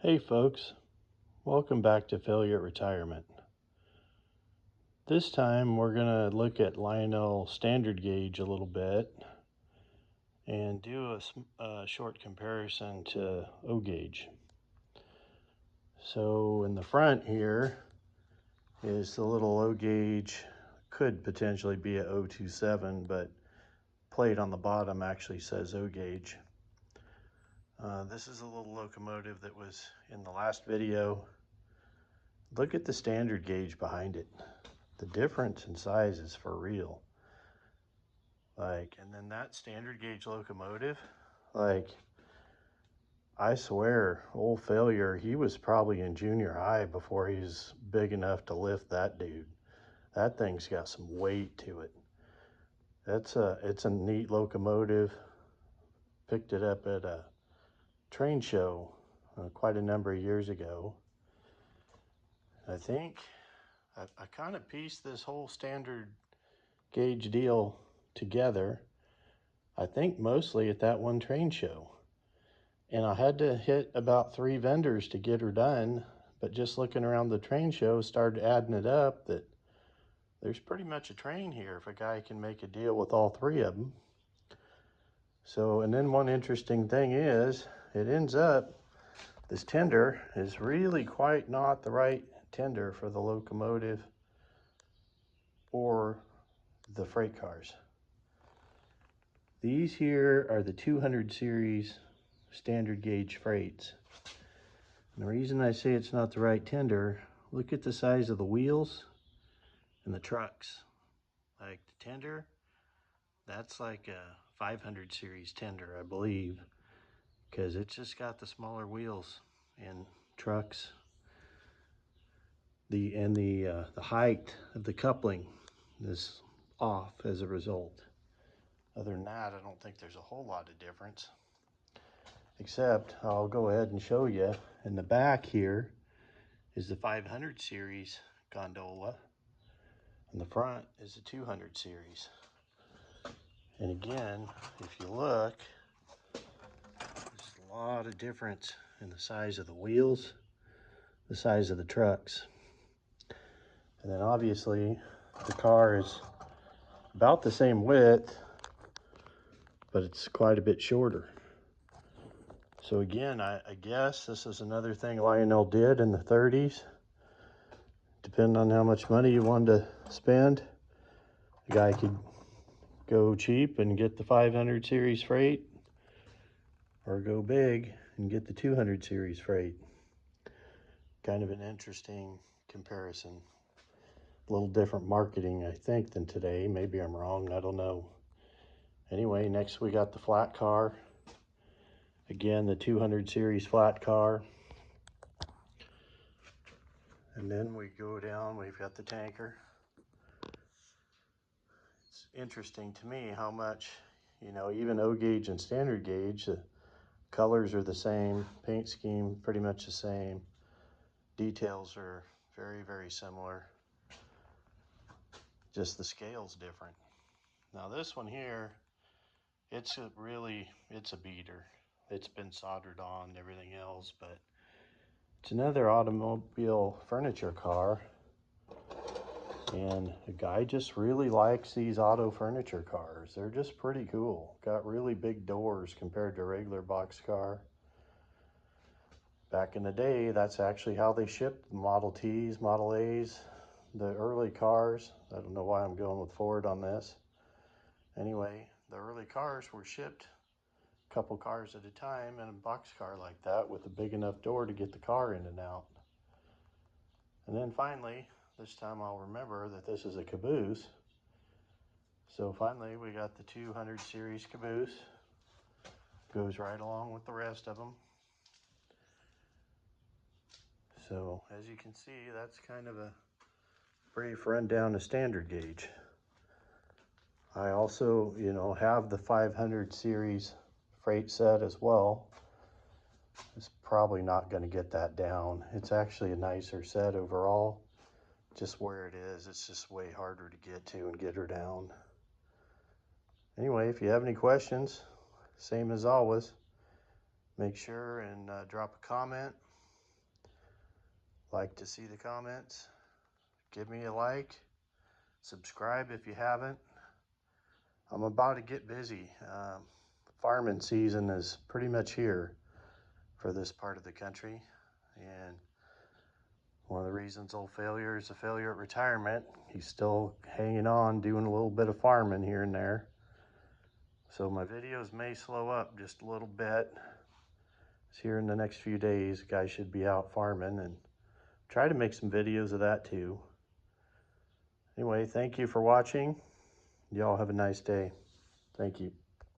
Hey folks, welcome back to Failure at Retirement. This time we're going to look at Lionel standard gauge a little bit and do a short comparison to O gauge. So in the front here is the little O gauge, could potentially be a 027, but plate on the bottom actually says O gauge. This is a little locomotive that was in the last video. Look at the standard gauge behind it. The difference in size is for real. And then that standard gauge locomotive, I swear, old Failure, he was probably in junior high before he's big enough to lift that dude. That thing's got some weight to it. It's a neat locomotive. Picked it up at a train show quite a number of years ago. I think I kind of pieced this whole standard gauge deal together, I think mostly at that one train show. And I had to hit about 3 vendors to get her done, but just looking around the train show started adding it up that there's pretty much a train here if a guy can make a deal with all 3 of them. So, and then one interesting thing is, it ends up, this tender is really quite not the right tender for the locomotive or the freight cars. These here are the 200 series standard gauge freights. And the reason I say it's not the right tender, look at the size of the wheels and the trucks. Like the tender, that's like a 500 series tender, I believe, because it's just got the smaller wheels and trucks. The height of the coupling is off as a result. Other than that, I don't think there's a whole lot of difference. Except I'll go ahead and show you in the back here is the 500 series gondola, and the front is the 200 series. And again, if you look, there's a lot of difference in the size of the wheels, the size of the trucks. And then obviously the car is about the same width, but it's quite a bit shorter. So again, I guess this is another thing Lionel did in the 30s. Depending on how much money you wanted to spend, the guy could go cheap and get the 500 series freight, or go big and get the 200 series freight. Kind of an interesting comparison. A little different marketing, I think, than today. Maybe I'm wrong, I don't know. Anyway, next we got the flat car. Again, the 200 series flat car. And then we go down, we've got the tanker. It's interesting to me how much, even O gauge and standard gauge, the colors are the same, paint scheme pretty much the same. Details are very, very similar. Just the scale's different. Now this one here, it's a beater. It's been soldered on and everything else, but it's another automobile furniture car. And the guy just really likes these auto furniture cars. They're just pretty cool. Got really big doors compared to a regular box car. Back in the day, that's actually how they shipped Model Ts, Model As, the early cars. I don't know why I'm going with Ford on this. Anyway, the early cars were shipped a couple cars at a time in a box car like that with a big enough door to get the car in and out. And then finally, this time I'll remember that this is a caboose. So finally we got the 200 series caboose. Goes right along with the rest of them. So as you can see, that's kind of a brief rundown of standard gauge. I also, have the 500 series freight set as well. It's probably not going to get that down. It's actually a nicer set overall. Just where it is, it's just way harder to get to and get her down. Anyway, if you have any questions, same as always, make sure and drop a comment. Like to see the comments? Give me a like. Subscribe if you haven't. I'm about to get busy. Farming season is pretty much here for this part of the country. And one of the reasons old failure is a failure at retirement. He's still hanging on, doing a little bit of farming here and there. So my videos may slow up just a little bit. Here in the next few days, guys should be out farming, and try to make some videos of that too. Anyway, thank you for watching. Y'all have a nice day. Thank you.